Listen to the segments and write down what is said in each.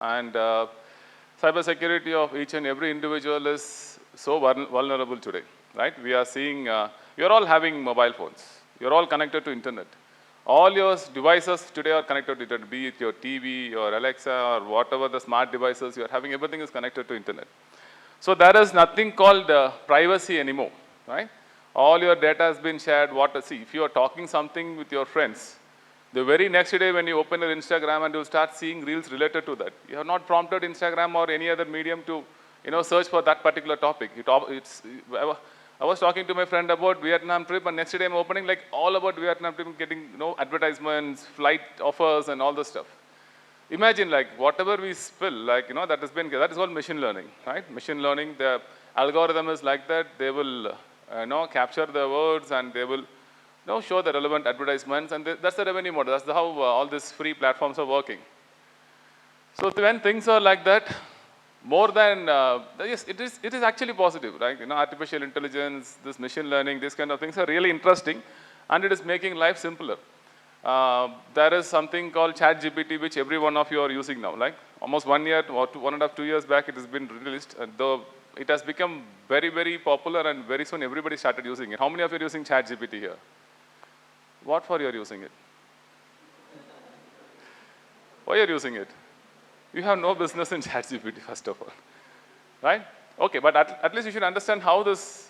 And cybersecurity of each and every individual is so vulnerable today, right? We are seeing, you're all having mobile phones. You're all connected to internet. All your devices today are connected to internet, be it your TV, your Alexa, or whatever the smart devices you're having, everything is connected to internet. So there is nothing called privacy anymore, right? All your data has been shared. See, if you are talking something with your friends, the very next day when you open your Instagram and you start seeing reels related to that, you have not prompted Instagram or any other medium to, search for that particular topic. I was talking to my friend about Vietnam trip, and next day I'm opening like all about Vietnam trip, getting advertisements, flight offers, and all the stuff. Imagine like whatever we spill, like that is called machine learning, right? Machine learning, the algorithm is like that. They will capture the words and they will show the relevant advertisements, and that's the revenue model. That's how all these free platforms are working. So when things are like that, more than yes, it is actually positive, right? Artificial intelligence, this machine learning, these kind of things are really interesting, and it is making life simpler. There is something called ChatGPT, which every one of you are using now. Like almost 1 year or 1.5, 2 years back, it has been released, and though it has become very, very popular, and very soon everybody started using it. How many of you are using ChatGPT here? What for you are using it? Why are you using it? You have no business in ChatGPT, first of all, right? Okay, but at least you should understand how this,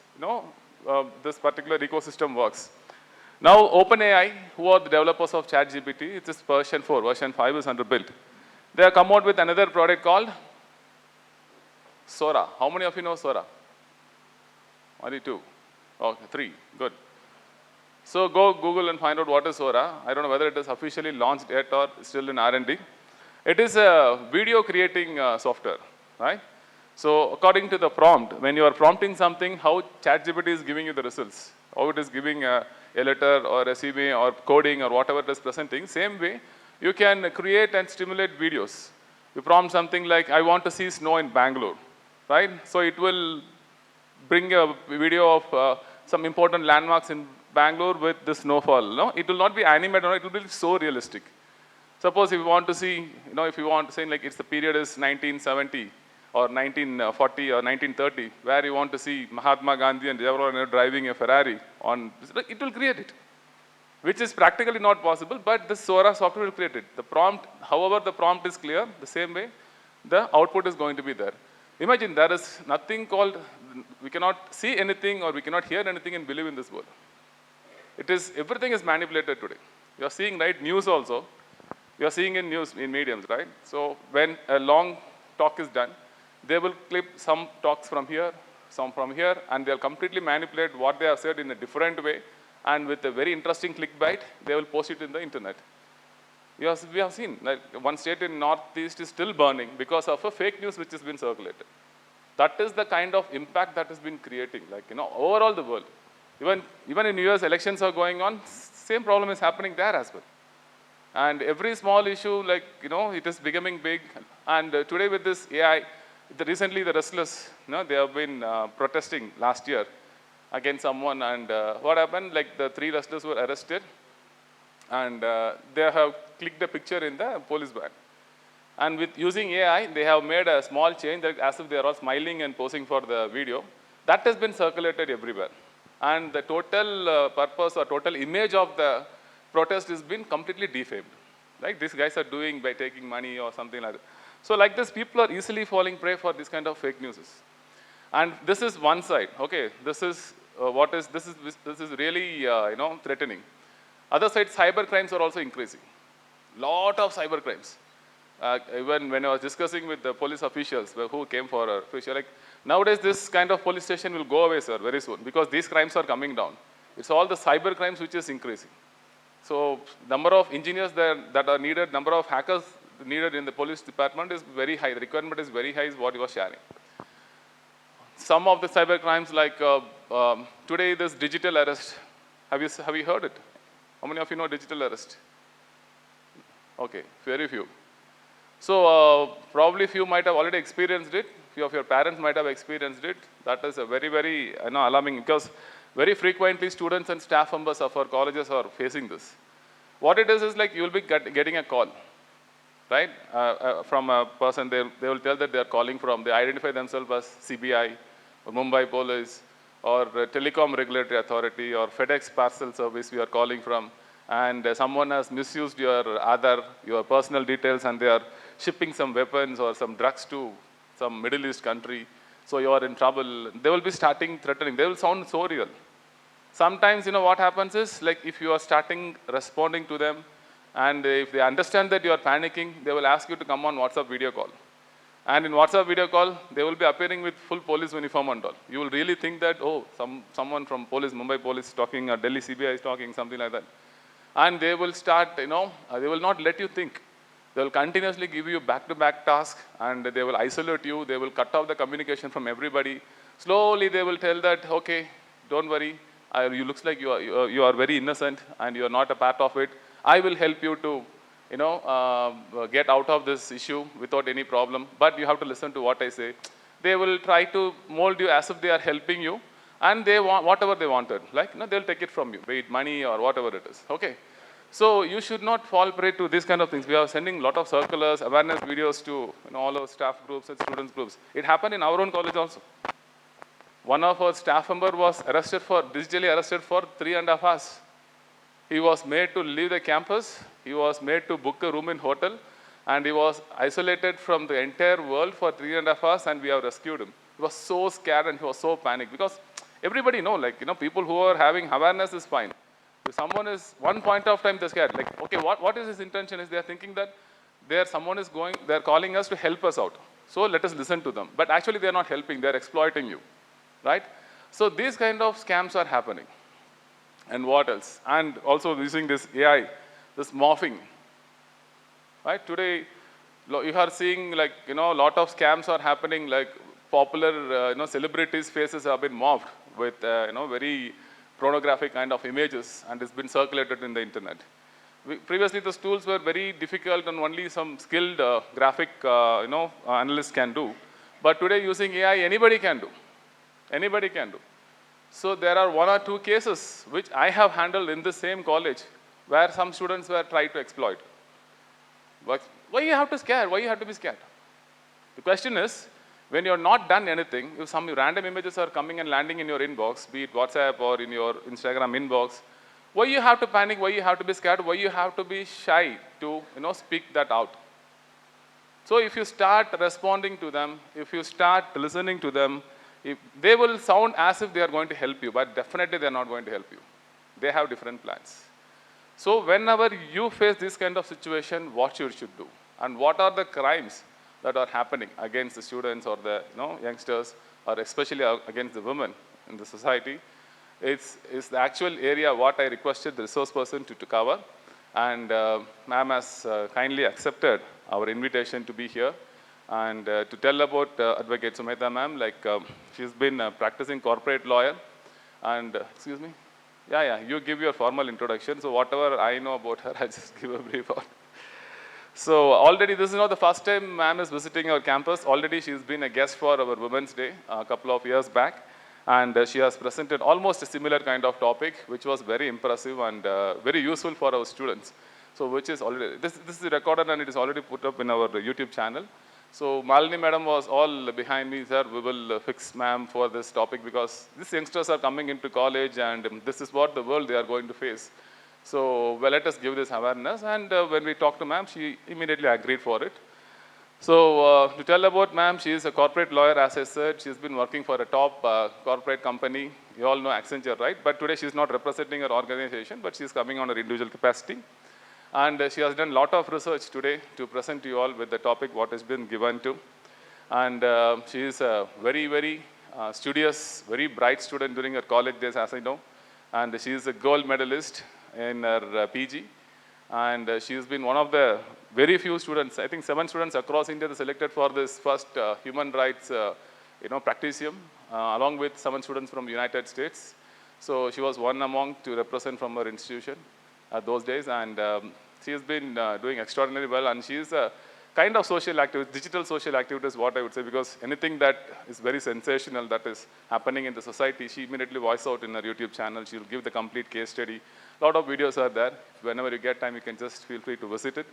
this particular ecosystem works. Now, OpenAI, who are the developers of ChatGPT, it is version 4, version 5 is under build. They have come out with another product called Sora. How many of you know Sora? Only 2. Okay, 3, good. So go Google and find out what is Sora. I don't know whether it is officially launched yet or still in R&D. It is a video creating software, right? So according to the prompt, when you are prompting something, how ChatGPT is giving you the results, how it is giving a letter or resume or coding or whatever it is presenting, same way, you can create and stimulate videos. You prompt something like, I want to see snow in Bangalore, right? So it will bring a video of some important landmarks in Bangalore with the snowfall. No? It will not be animated, no? It will be so realistic. Suppose if you want to see, if you want to say like it's the period is 1970 or 1940 or 1930, where you want to see Mahatma Gandhi and Jawaharlal driving a Ferrari it will create it, which is practically not possible, but the Sora software will create it. The prompt, however the prompt is clear, the same way, the output is going to be there. Imagine there is nothing called, we cannot see anything or we cannot hear anything and believe in this world. Everything is manipulated today. You are seeing, right, news also. You are seeing in news, in mediums, right? So when a long talk is done, they will clip some talks from here, some from here, and they'll completely manipulate what they have said in a different way, and with a very interesting clickbait, they will post it in the internet. We have seen, like one state in Northeast is still burning because of a fake news which has been circulated. That is the kind of impact that has been creating, like, overall the world. Even in US, elections are going on, same problem is happening there as well. And every small issue, like, it is becoming big. And today with this AI, recently the wrestlers, they have been protesting last year against someone. And what happened, like the 3 wrestlers were arrested. And they have clicked a picture in the police van. And with using AI, they have made a small change, that as if they are all smiling and posing for the video. That has been circulated everywhere. And the total purpose or total image of the protest has been completely defamed. Like these guys are doing by taking money or something like that. So like this, people are easily falling prey for this kind of fake news. And this is one side. Okay, this is really threatening. Other side, cyber crimes are also increasing. Lot of cyber crimes. Even when I was discussing with the police officials who came for a official, like nowadays this kind of police station will go away, sir, very soon, because these crimes are coming down. It's all the cyber crimes which is increasing. So number of engineers that are needed, number of hackers needed in the police department is very high. The requirement is very high, is what you are sharing. Some of the cyber crimes, like today, this digital arrest. Have you heard it? How many of you know digital arrest? Okay, very few. So probably few might have already experienced it. Few of your parents might have experienced it. That is a very, very alarming, because very frequently students and staff members of our colleges are facing this. What it is like you will be getting a call, right? From a person, they will tell that they are calling from, they identify themselves as CBI or Mumbai Police or Telecom Regulatory Authority or FedEx Parcel Service we are calling from, and someone has misused your Aadhaar, your personal details, and they are shipping some weapons or some drugs to some Middle East country, so you are in trouble. They will be starting threatening. They will sound so real. Sometimes, what happens is, like, if you are starting responding to them, and if they understand that you are panicking, they will ask you to come on WhatsApp video call. And in WhatsApp video call, they will be appearing with full police uniform and all. You will really think that, oh, someone from police, Mumbai police is talking, or Delhi CBI is talking, something like that. And they will start, they will not let you think. They will continuously give you back-to-back tasks, and they will isolate you. They will cut off the communication from everybody. Slowly, they will tell that, okay, don't worry. You looks like you are very innocent and you are not a part of it. I will help you to, get out of this issue without any problem. But you have to listen to what I say. They will try to mold you as if they are helping you, and they want whatever they wanted. Like, they'll take it from you, be it money or whatever it is. Okay. So you should not fall prey to these kind of things. We are sending a lot of circulars, awareness videos to all our staff groups and students groups. It happened in our own college also. One of our staff member was digitally arrested for 3.5 hours. He was made to leave the campus. He was made to book a room in hotel, and he was isolated from the entire world for 3.5 hours, and we have rescued him. He was so scared and he was so panicked because everybody know, people who are having awareness is fine. If someone is, one point of time they're scared, like, okay, what is his intention? Is they're thinking that they're calling us to help us out. So let us listen to them. But actually they're not helping, they're exploiting you. Right? So these kind of scams are happening. And what else? And also using this AI, this morphing. Right? Today, you are seeing a lot of scams are happening, like popular celebrities' faces have been morphed with very pornographic kind of images, and it's been circulated in the internet. Previously, those tools were very difficult and only some skilled graphic analysts can do. But today, using AI, anybody can do. Anybody can do. So there are 1 or 2 cases which I have handled in the same college where some students were tried to exploit. But why you have to scare? Why you have to be scared? The question is, when you're not done anything, if some random images are coming and landing in your inbox, be it WhatsApp or in your Instagram inbox, why you have to panic? Why you have to be scared? Why you have to be shy to speak that out? So if you start responding to them, if you start listening to them, they will sound as if they are going to help you, but definitely they are not going to help you. They have different plans. So whenever you face this kind of situation, what you should do, and what are the crimes that are happening against the students or the youngsters, or especially against the women in the society, it's the actual area what I requested the resource person to cover. And ma'am has kindly accepted our invitation to be here. And to tell about Advocate Sumedha ma'am, she's been a practicing corporate lawyer. And, excuse me? Yeah, you give your formal introduction. So whatever I know about her, I just give a brief on. So already this is not the first time ma'am is visiting our campus. Already she's been a guest for our Women's Day a couple of years back. And she has presented almost a similar kind of topic, which was very impressive and very useful for our students. So which is already, this is recorded and it is already put up in our YouTube channel. So Malini madam was all behind me, sir, we will fix ma'am for this topic because these youngsters are coming into college and this is what the world they are going to face. So well, let us give this awareness. And when we talked to ma'am, she immediately agreed for it. So to tell about ma'am, she is a corporate lawyer, as I said. She's been working for a top corporate company. You all know Accenture, right? But today she's not representing her organization, but she's coming on her individual capacity. And she has done a lot of research today to present to you all with the topic what has been given to. And she is a very, very studious, very bright student during her college days, as I know. And she is a gold medalist in her PG. And she has been one of the very few students, I think 7 students across India that selected for this first human rights practicium, along with 7 students from the United States. So she was one among to represent from her institution at those days, and she has been doing extraordinarily well, and she is a kind of social activity, digital social activity is what I would say, because anything that is very sensational that is happening in the society, she immediately voices out in her YouTube channel. She will give the complete case study. A lot of videos are there. Whenever you get time, you can just feel free to visit it.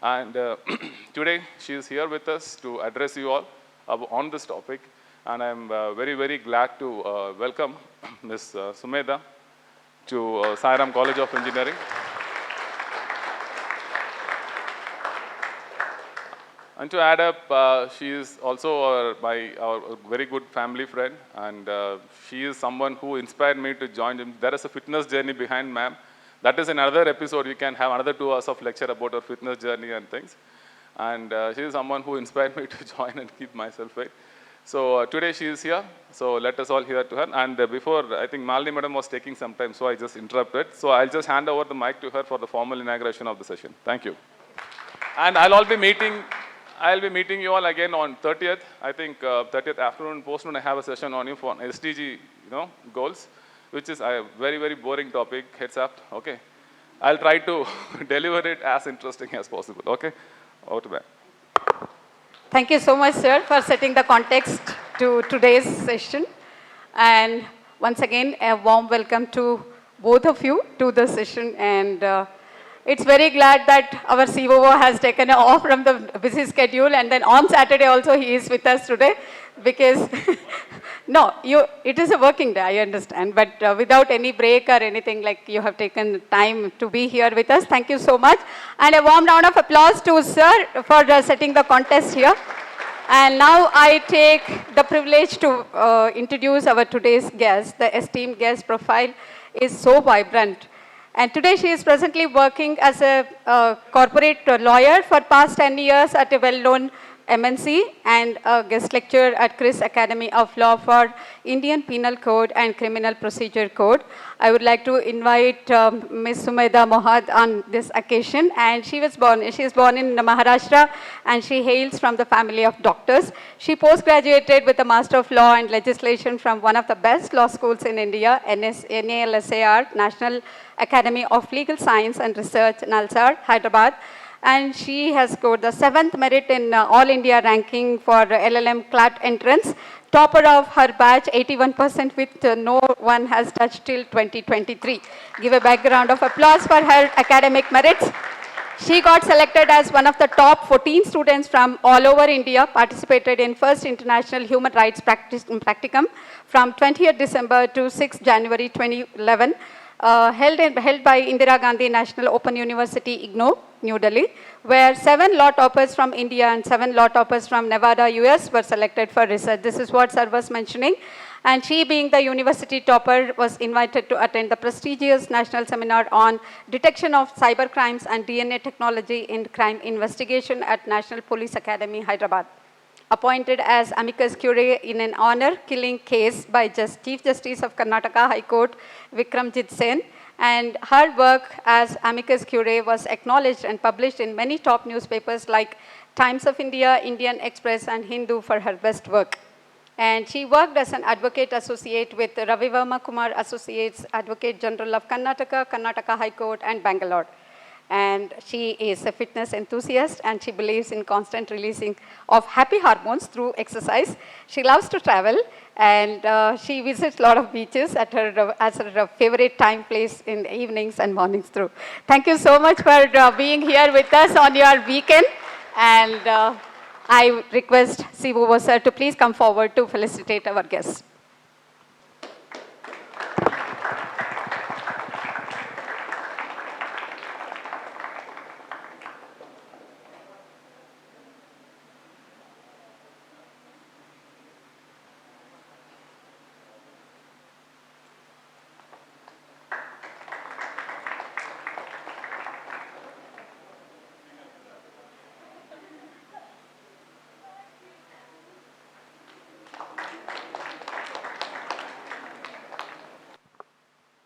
And today she is here with us to address you all on this topic. And I'm very, very glad to welcome Ms. Sumedha to Sairam College of Engineering. And to add up, she is also our very good family friend, and she is someone who inspired me to join him. There is a fitness journey behind ma'am. That is another episode. We can have another 2 hours of lecture about our fitness journey and things. And she is someone who inspired me to join and keep myself fit. So today she is here. So let us all hear to her. And before, I think Malini madam was taking some time, so I just interrupted. So I'll just hand over the mic to her for the formal inauguration of the session. Thank you. And I'll be meeting you all again on 30th. I think 30th afternoon, post-noon, I have a session on you for SDG, goals, which is a very, very boring topic, heads up, okay? I'll try to deliver it as interesting as possible, okay? Over to that. Thank you so much, sir, for setting the context to today's session. And once again, a warm welcome to both of you to the session. And it's very glad that our COO has taken off from the busy schedule, and then on Saturday also he is with us today, because no, it is a working day, I understand, but without any break or anything, like, you have taken time to be here with us. Thank you so much. And a warm round of applause to sir for setting the contest here. And now I take the privilege to introduce our today's guest. The esteemed guest profile is so vibrant. And today she is presently working as a corporate lawyer for past 10 years at a well-known MNC, and a guest lecturer at Chris Academy of Law for Indian Penal Code and Criminal Procedure Code. I would like to invite Ms. Sumedha Mohod on this occasion. And she is born in Maharashtra, and she hails from the family of doctors. She post-graduated with a Master of Law and Legislation from one of the best law schools in India, NALSAR, National Academy of Legal Science and Research, Nalsar, Hyderabad. And she has scored the 7th merit in All India ranking for LLM CLAT entrance, topper of her batch, 81%, with no one has touched till 2023. Give a background of applause for her academic merits. She got selected as one of the top 14 students from all over India, participated in first International Human Rights Practicum from 20th December to 6th January 2011. Held by Indira Gandhi National Open University, IGNOU, New Delhi, where 7 law toppers from India and 7 law toppers from Nevada, US were selected for research. This is what sir was mentioning. And she, being the university topper, was invited to attend the prestigious national seminar on detection of cyber crimes and DNA technology in crime investigation at National Police Academy, Hyderabad. Appointed as amicus curiae in an honor killing case by Chief Justice of Karnataka High Court, Vikramjit Sen. And her work as amicus curiae was acknowledged and published in many top newspapers like Times of India, Indian Express, and Hindu for her best work. And she worked as an advocate associate with Ravi Verma Kumar Associates, Advocate General of Karnataka, Karnataka High Court, and Bangalore. And she is a fitness enthusiast, and she believes in constant releasing of happy hormones through exercise. She loves to travel, and she visits a lot of beaches at as her favorite time place in the evenings and mornings through. Thank you so much for being here with us on your weekend. And I request COO sir to please come forward to felicitate our guests.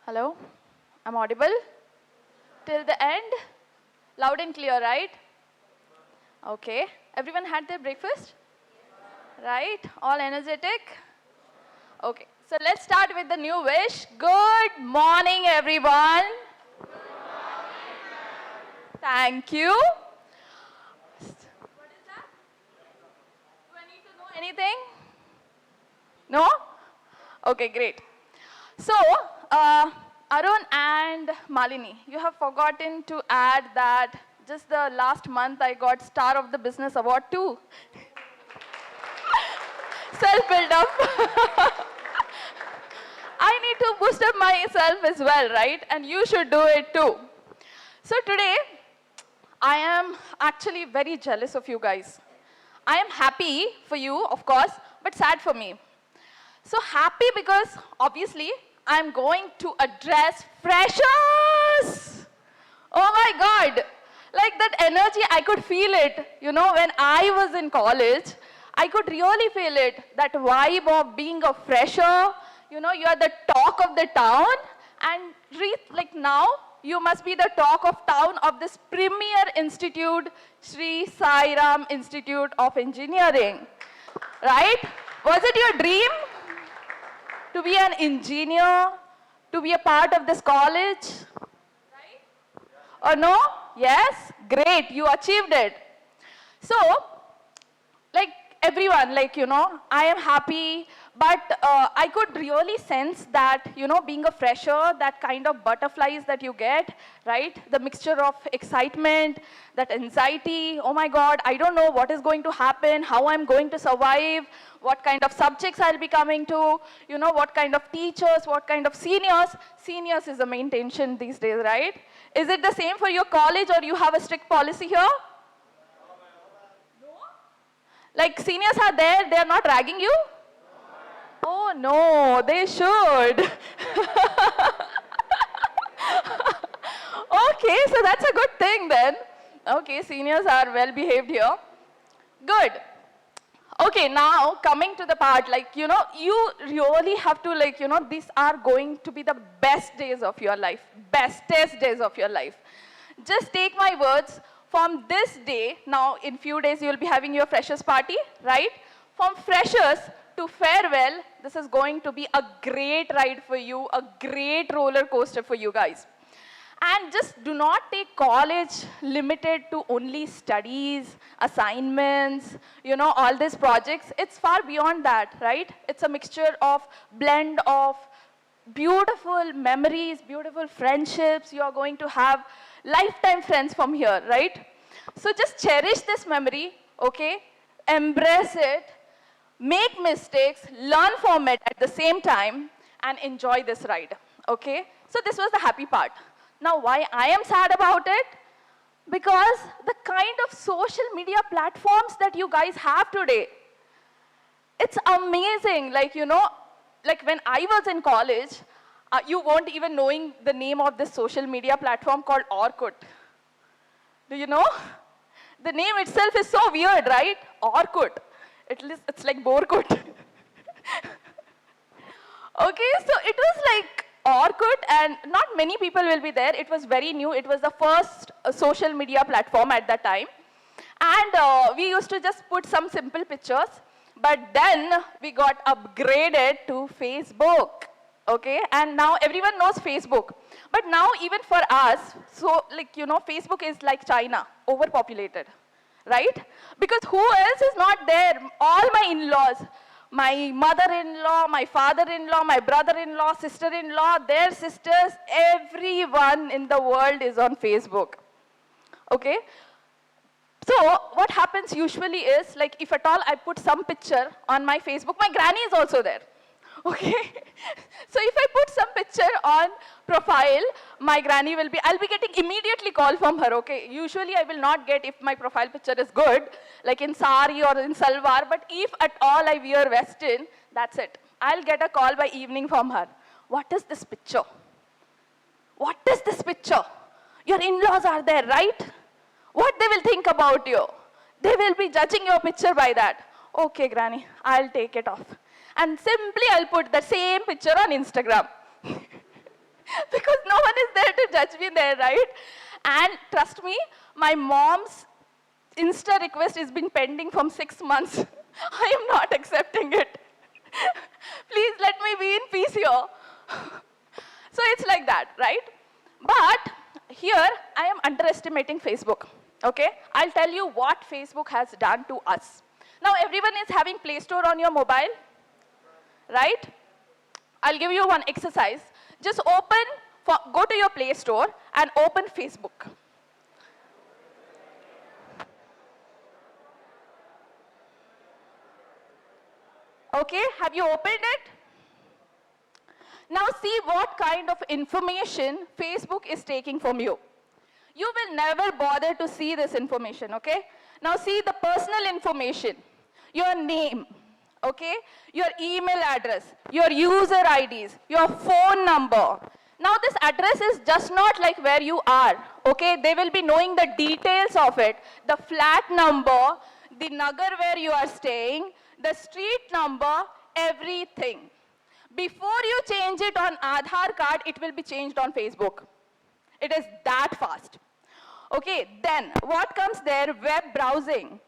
Hello? I'm audible? Till the end? Loud and clear, right? Okay. Everyone had their breakfast? Right? All energetic? Okay. So let's start with the new wish. Good morning, everyone. Good morning, ma'am. Thank you. What is that? Do I need to know anything? No? Okay, great. So, Arun and Malini, you have forgotten to add that just the last month I got Star of the Business Award too. Self-build up. I need to boost up myself as well, right? And you should do it too. So today, I am actually very jealous of you guys. I am happy for you, of course, but sad for me. So happy because obviously I'm going to address freshers. Oh my God. Like that energy, I could feel it. You know, when I was in college, I could really feel it. That vibe of being a fresher. You know, you are the talk of the town. And like now, you must be the talk of town of this premier institute, Sri Sai Ram Institute of Engineering. Right? Was it your dream to be an engineer, to be a part of this college? Right? Or no? Yes? Great, you achieved it. So, like everyone, like, you know, I am happy, but I could really sense that, you know, being a fresher, that kind of butterflies that you get, right? The mixture of excitement, that anxiety, oh my God, I don't know what is going to happen, how I'm going to survive, what kind of subjects I'll be coming to, you know, what kind of teachers, what kind of seniors. Seniors is the main tension these days, right? Is it the same for your college or you have a strict policy here? Like seniors are there, they're not ragging you? Oh no, they should. Okay, so that's a good thing then. Okay, seniors are well behaved here. Good. Okay, now coming to the part, like, you know, you really have to, like, you know, these are going to be the best days of your life, bestest days of your life. Just take my words, from this day, now in few days you will be having your freshers party, right? From freshers to farewell, this is going to be a great ride for you, a great roller coaster for you guys. And just do not take college limited to only studies, assignments, you know, all these projects. It's far beyond that, right? It's a mixture of blend of beautiful memories, beautiful friendships. You are going to have lifetime friends from here, right? So just cherish this memory, okay? Embrace it, make mistakes, learn from it at the same time, and enjoy this ride, okay? So this was the happy part. Now, why I am sad about it? Because the kind of social media platforms that you guys have today, it's amazing. Like, you know, like when I was in college, you weren't even knowing the name of this social media platform called Orkut. Do you know? The name itself is so weird, right? Orkut. It's like Borkut. Okay, so it was like Orkut, and not many people will be there. It was very new. It was the first social media platform at that time. And we used to just put some simple pictures. But then we got upgraded to Facebook. Okay, and now everyone knows Facebook. But now even for us, so like, you know, Facebook is like China, overpopulated, right? Because who else is not there? All my in-laws, my mother-in-law, my father-in-law, my brother-in-law, sister-in-law, their sisters, everyone in the world is on Facebook, okay? So what happens usually is, like, if at all I put some picture on my Facebook, my granny is also there, okay? So if I put some picture on profile, my granny will be, I'll be getting immediately call from her, okay? Usually I will not get if my profile picture is good, like in sari or in salwar, but if at all I wear western, that's it. I'll get a call by evening from her. What is this picture? What is this picture? Your in-laws are there, right? What they will think about you? They will be judging your picture by that. Okay, granny, I'll take it off. And simply I'll put the same picture on Instagram. Because no one is there to judge me there, right? And trust me, my mom's Insta request has been pending from 6 months. I am not accepting it. Please let me be in peace here. So it's like that, right? But here I am underestimating Facebook, okay? I'll tell you what Facebook has done to us. Now everyone is having Play Store on your mobile, right? I'll give you one exercise. Just go to your Play Store and open Facebook. Okay, have you opened it? Now see what kind of information Facebook is taking from you. You will never bother to see this information, okay? Now see the personal information, your name, okay? Your email address, your user IDs, your phone number. Now this address is just not like where you are, okay? They will be knowing the details of it, the flat number, the nagar where you are staying, the street number, everything. Before you change it on Aadhaar card, it will be changed on Facebook. It is that fast. Okay, then what comes there? Web browsing.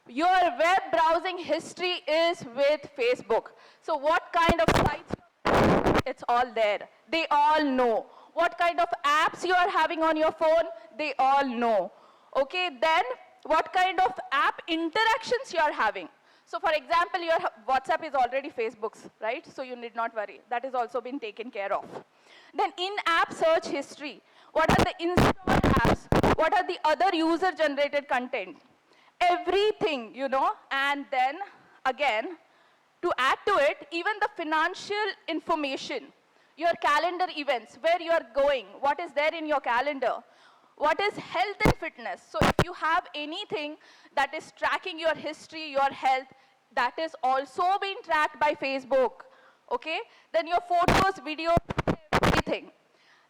Your web browsing history is with Facebook. So what kind of sites it's all there. They all know. What kind of apps you are having on your phone, they all know. Okay, then what kind of app interactions you are having. So for example, your WhatsApp is already Facebook's, right? So you need not worry. That has also been taken care of. Then in-app search history. What are the installed apps? What are the other user-generated content? Everything, you know. And then, again, to add to it, even the financial information, your calendar events, where you are going, what is there in your calendar, what is health and fitness. So if you have anything that is tracking your history, your health, that is also being tracked by Facebook, okay? Then your photos, videos, everything.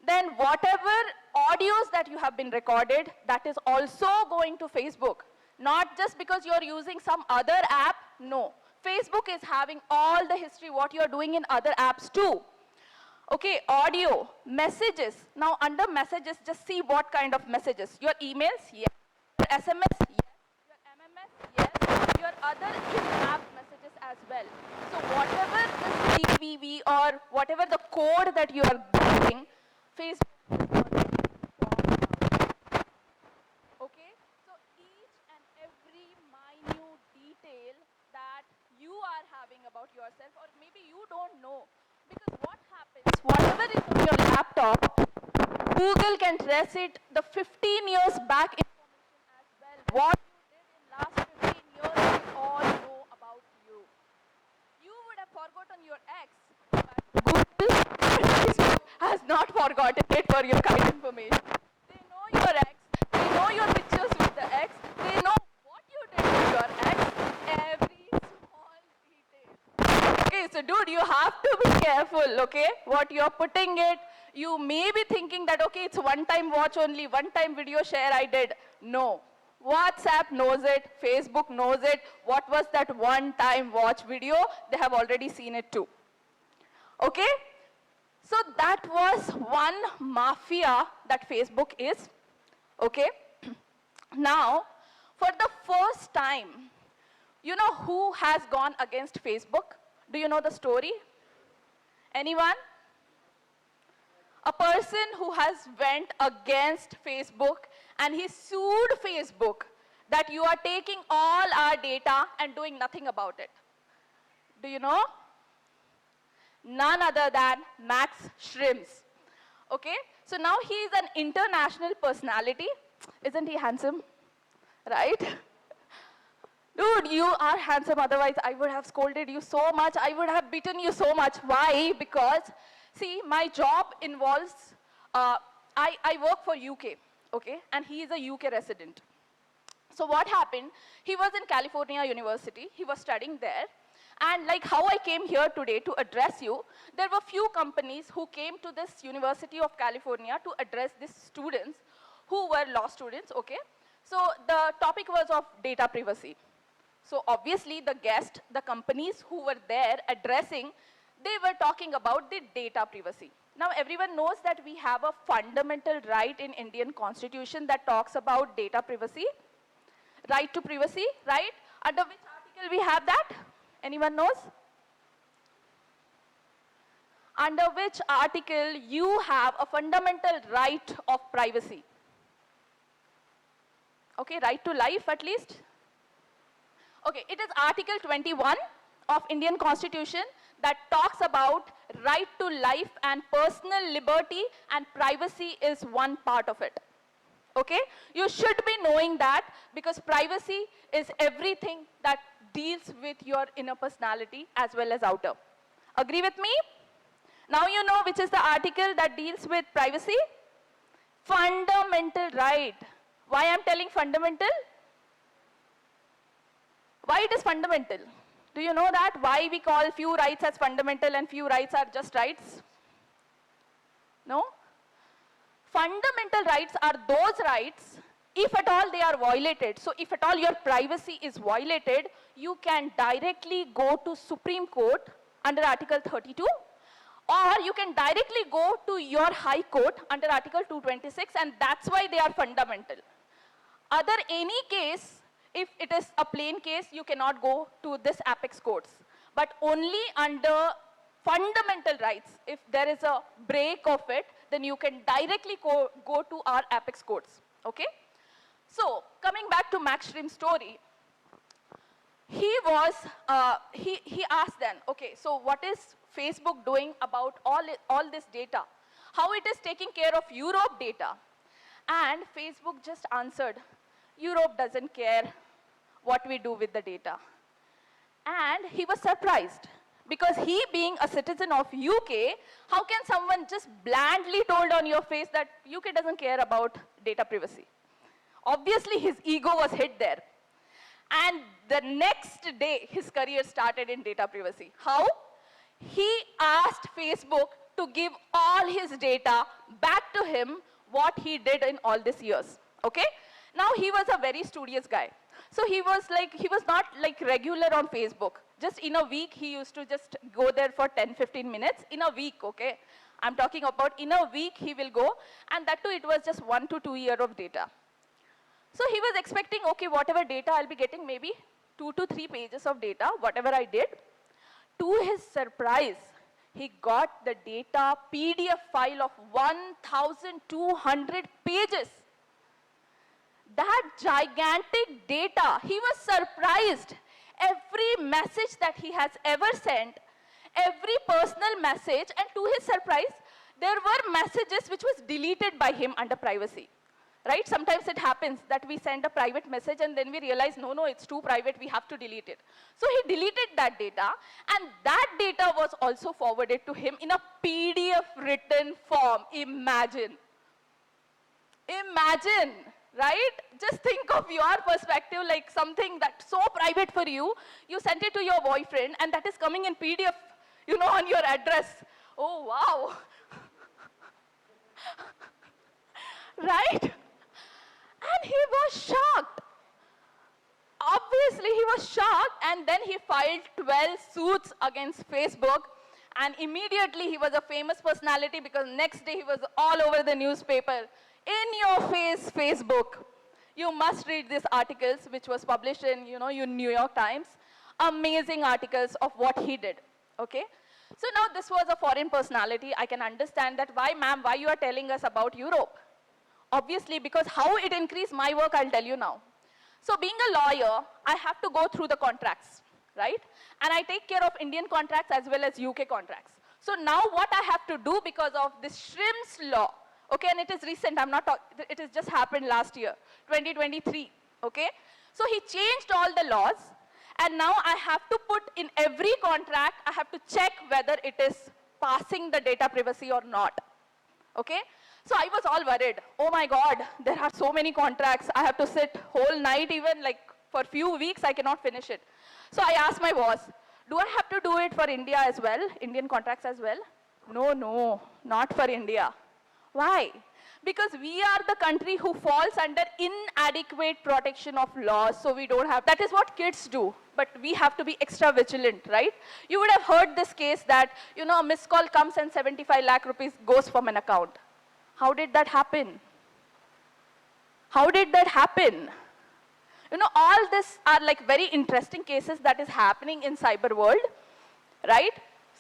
Then whatever audios that you have been recorded, that is also going to Facebook. Not just because you're using some other app, no. Facebook is having all the history, what you're doing in other apps too. Okay, audio, messages. Now under messages, just see what kind of messages. Your emails, yes. Your SMS, yes. Your MMS, yes. Your other in-app messages as well. So whatever the CVV or whatever the code that you are getting, Facebook is already informed about. Okay, so each and every minute detail that you are having about yourself, or maybe you don't know. Because what happens, whatever is on your laptop, Google can trace it the 15 years back information as well. What you did in last 15 years, they all know about you. You would have forgotten your ex, but Google has not forgotten it for your kind information. They know your ex, they know your pictures with the ex, they know what you did with your ex, every small detail. Okay, so dude, you have to be careful, okay? What you're putting it, you may be thinking that, okay, it's one-time watch only, one-time video share I did. No. WhatsApp knows it, Facebook knows it. What was that one-time watch video? They have already seen it too. Okay? So that was one mafia that Facebook is. Okay? Now, for the first time, you know who has gone against Facebook? Do you know the story? Anyone? A person who has went against Facebook and he sued Facebook that you are taking all our data and doing nothing about it. Do you know? None other than Max Schrems. Okay? So now he is an international personality. Isn't he handsome? Right? Dude, you are handsome, otherwise I would have scolded you so much, I would have beaten you so much. Why? Because, see, my job involves, I work for UK, okay, and he is a UK resident. So what happened, he was in California University, he was studying there, and like how I came here today to address you, there were few companies who came to this University of California to address these students who were law students, okay. So the topic was of data privacy. So obviously the guests, the companies who were there addressing, they were talking about the data privacy. Now everyone knows that we have a fundamental right in Indian Constitution that talks about data privacy, right to privacy, right? Under which article we have that? Anyone knows? Under which article you have a fundamental right of privacy? Okay, right to life at least? Okay, it is Article 21 of Indian Constitution that talks about right to life and personal liberty, and privacy is one part of it. Okay? You should be knowing that, because privacy is everything that deals with your inner personality as well as outer. Agree with me? Now you know which is the article that deals with privacy? Fundamental right. Why I'm telling fundamental? Why it is fundamental? Do you know that? Why we call few rights as fundamental and few rights are just rights? No? Fundamental rights are those rights, if at all they are violated. So if at all your privacy is violated, you can directly go to Supreme Court under Article 32, or you can directly go to your High Court under Article 226, and that's why they are fundamental. Other any case, if it is a plain case, you cannot go to this apex courts. But only under fundamental rights, if there is a break of it, then you can directly go to our apex courts, okay? So, coming back to Max Schrems' story, he asked then, okay, so what is Facebook doing about all this data? How it is taking care of Europe data? And Facebook just answered, Europe doesn't care what we do with the data. And he was surprised, because he being a citizen of UK, how can someone just blandly told on your face that UK doesn't care about data privacy? Obviously his ego was hit there. And the next day his career started in data privacy. How? He asked Facebook to give all his data back to him, what he did in all these years, okay? Now he was a very studious guy. So he was not like regular on Facebook. Just in a week, he used to just go there for 10-15 minutes. In a week, okay? I'm talking about in a week he will go, and that too it was just 1 to 2 years of data. So he was expecting, okay, whatever data I'll be getting, maybe 2 to 3 pages of data, whatever I did. To his surprise, he got the data PDF file of 1,200 pages. That gigantic data, he was surprised. Every message that he has ever sent, every personal message, and to his surprise, there were messages which was deleted by him under privacy. Right? Sometimes it happens that we send a private message and then we realize, no, it's too private, we have to delete it. So he deleted that data, and that data was also forwarded to him in a PDF written form. Imagine. Imagine, right? Just think of your perspective, like something that's so private for you, you sent it to your boyfriend and that is coming in PDF, you know, on your address. Oh, wow. Right? And he was shocked. Obviously, he was shocked, and then he filed 12 suits against Facebook, and immediately he was a famous personality because next day he was all over the newspaper. In your face, Facebook. You must read these articles, which was published in, New York Times. Amazing articles of what he did, okay? So now this was a foreign personality. I can understand that. Why, ma'am, why you are telling us about Europe? Obviously, because how it increased my work, I'll tell you now. So being a lawyer, I have to go through the contracts, right? And I take care of Indian contracts as well as UK contracts. So now what I have to do because of this Schrems law, okay, and it is recent, it has just happened last year, 2023, okay? So he changed all the laws, and now I have to put in every contract, I have to check whether it is passing the data privacy or not, okay? So I was all worried. Oh my God, there are so many contracts. I have to sit whole night, even like for few weeks, I cannot finish it. So I asked my boss, do I have to do it for India as well, Indian contracts as well? No, not for India. Why? Because we are the country who falls under inadequate protection of laws, so we don't have, that is what kids do, but we have to be extra vigilant, right? You would have heard this case that, a missed call comes and 75 lakh rupees goes from an account. How did that happen? How did that happen? All this are like very interesting cases that is happening in cyber world, right?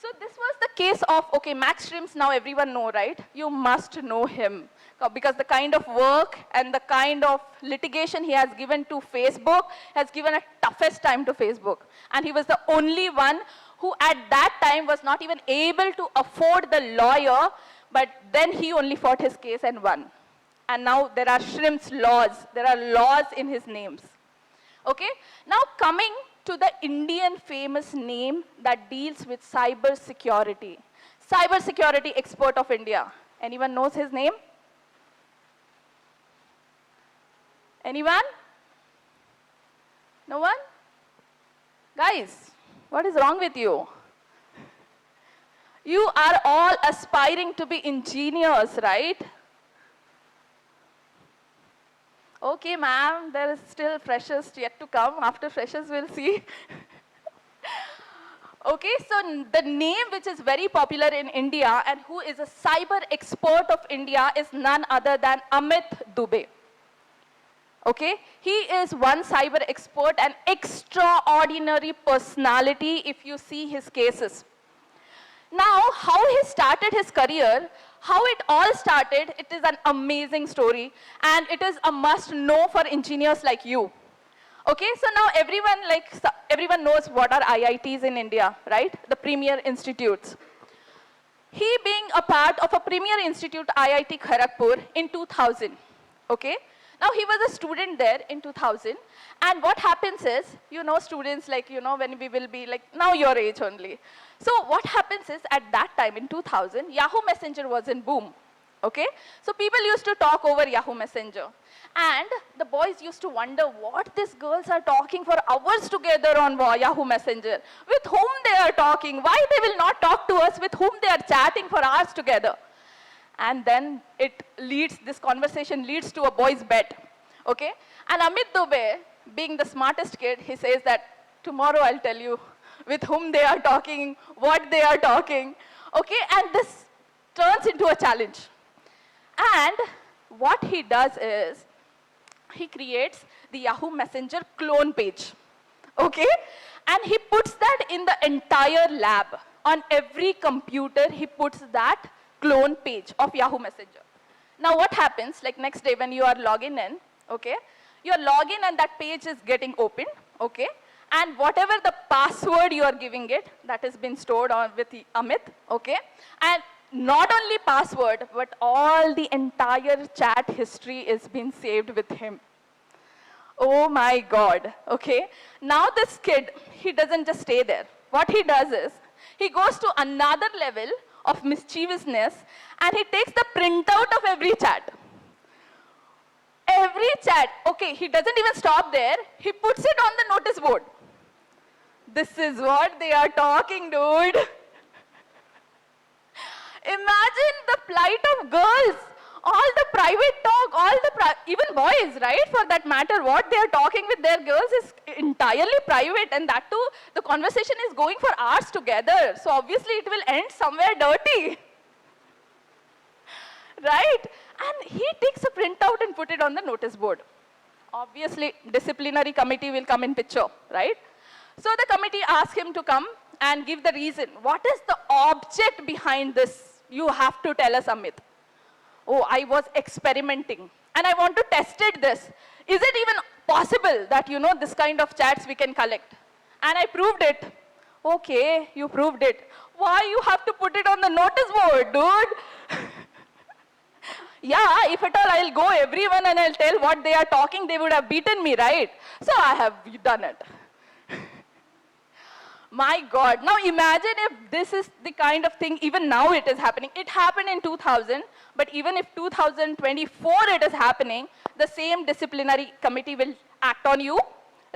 So this was the case of, okay, Max Schrems, now everyone know, right? You must know him because the kind of work and the kind of litigation he has given to Facebook has given a toughest time to Facebook. And he was the only one who at that time was not even able to afford the lawyer, but then he only fought his case and won. And now there are Schrems laws. There are laws in his names. Okay? Now coming to the Indian famous name that deals with cyber security. Cyber security expert of India. Anyone knows his name? Anyone? No one? Guys, what is wrong with you? You are all aspiring to be engineers, right? Okay, ma'am, there is still freshers yet to come. After freshers, we'll see. Okay, so the name which is very popular in India and who is a cyber expert of India is none other than Amit Dubey. Okay, he is one cyber expert, an extraordinary personality if you see his cases. Now, how he started his career, how it all started, it is an amazing story, and it is a must know for engineers like you. Okay, so now everyone knows what are IITs in India, right? The premier institutes. He being a part of a premier institute, IIT Kharagpur, in 2000, okay? Now, he was a student there in 2000, and what happens is, students when we will be now your age only. So what happens is, at that time in 2000, Yahoo Messenger was in boom, okay? So people used to talk over Yahoo Messenger. And the boys used to wonder what these girls are talking for hours together on Yahoo Messenger. With whom they are talking, why they will not talk to us, with whom they are chatting for hours together. And then this conversation leads to a boy's bed, okay? And Amit Dubey, being the smartest kid, he says that, tomorrow I'll tell you with whom they are talking, what they are talking, okay? And this turns into a challenge. And what he does is, he creates the Yahoo Messenger clone page, okay? And he puts that in the entire lab. On every computer, he puts that clone page of Yahoo Messenger. Now what happens, next day when you are logging in, okay? You log in and that page is getting opened, okay? And whatever the password you are giving it, that has been stored with Amit, okay? And not only password, but all the entire chat history is being saved with him. Oh my God, okay? Now this kid, he doesn't just stay there. What he does is, he goes to another level of mischievousness and he takes the printout of every chat. Every chat, okay, he doesn't even stop there. He puts it on the notice board. This is what they are talking, dude. Imagine the plight of girls, all the private talk, even boys, right? For that matter, what they are talking with their girls is entirely private, and that too, the conversation is going for hours together. So obviously it will end somewhere dirty. Right? And he takes a printout and put it on the notice board. Obviously, disciplinary committee will come in picture, right? So the committee asks him to come and give the reason. What is the object behind this? You have to tell us, Amit. Oh, I was experimenting and I want to test this. Is it even possible that, this kind of chats we can collect? And I proved it. Okay, you proved it. Why you have to put it on the notice board, dude? Yeah, if at all I'll go everyone and I'll tell what they are talking, they would have beaten me, right? So I have done it. My God. Now imagine if this is the kind of thing, even now it is happening. It happened in 2000, but even if 2024 it is happening, the same disciplinary committee will act on you,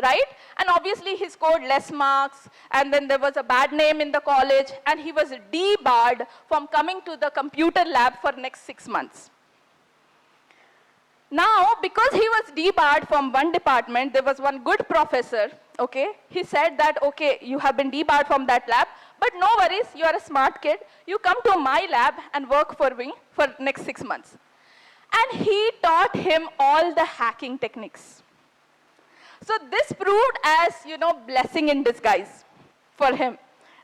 right? And obviously he scored less marks, and then there was a bad name in the college, and he was debarred from coming to the computer lab for next 6 months. Now, because he was debarred from one department, there was one good professor, okay? He said that, okay, you have been debarred from that lab, but no worries, you are a smart kid. You come to my lab and work for me for next 6 months. And he taught him all the hacking techniques. So this proved as, blessing in disguise for him,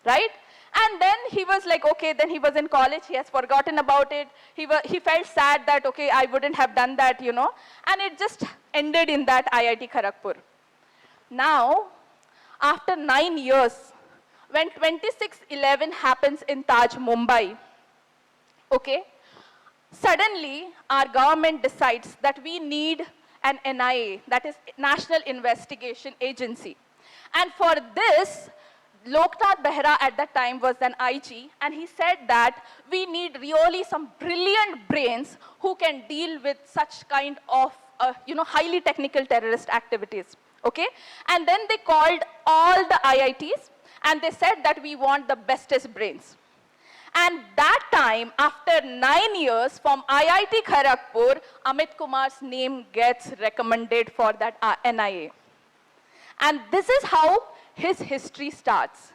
right? And then he was like, okay, then he was in college, he has forgotten about it. He felt sad that, okay, I wouldn't have done that, and it just ended in that IIT Kharagpur. Now, after 9 years, when 26/11 happens in Taj, Mumbai, okay, suddenly our government decides that we need an NIA, that is National Investigation Agency. And for this, Loknath Behra at that time was an IG, and he said that we need really some brilliant brains who can deal with such kind of highly technical terrorist activities. Okay? And then they called all the IITs, and they said that we want the bestest brains. And that time, after 9 years, from IIT Kharagpur, Amit Kumar's name gets recommended for that NIA. And this is how his history starts.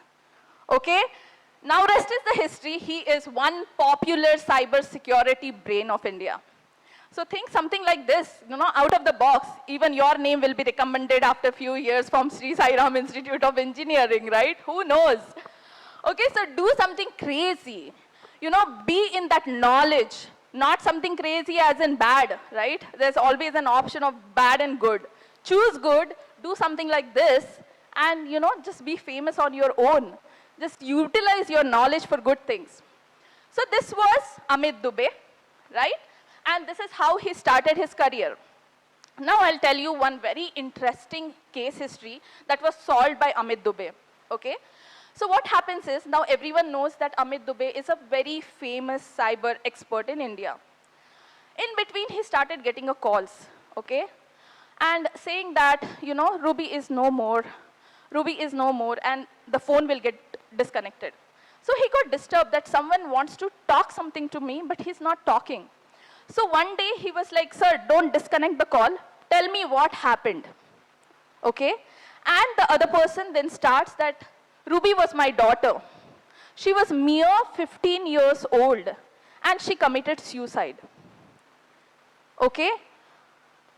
Okay? Now rest is the history. He is one popular cyber security brain of India. So think something like this, out of the box. Even your name will be recommended after a few years from Sri Sai Ram Institute of Engineering, right? Who knows? Okay, so do something crazy. Be in that knowledge, not something crazy as in bad, right? There's always an option of bad and good. Choose good, do something like this, and just be famous on your own. Just utilize your knowledge for good things. So this was Amit Dubey, right? And this is how he started his career. Now I'll tell you one very interesting case history that was solved by Amit Dubey, okay? So what happens is, now everyone knows that Amit Dubey is a very famous cyber expert in India. In between, he started getting calls, okay? And saying that, Ruby is no more, and the phone will get disconnected. So he got disturbed that someone wants to talk something to me, but he's not talking. So one day he was like, sir, don't disconnect the call. Tell me what happened, okay? And the other person then starts that, Ruby was my daughter. She was mere 15 years old, and she committed suicide, okay?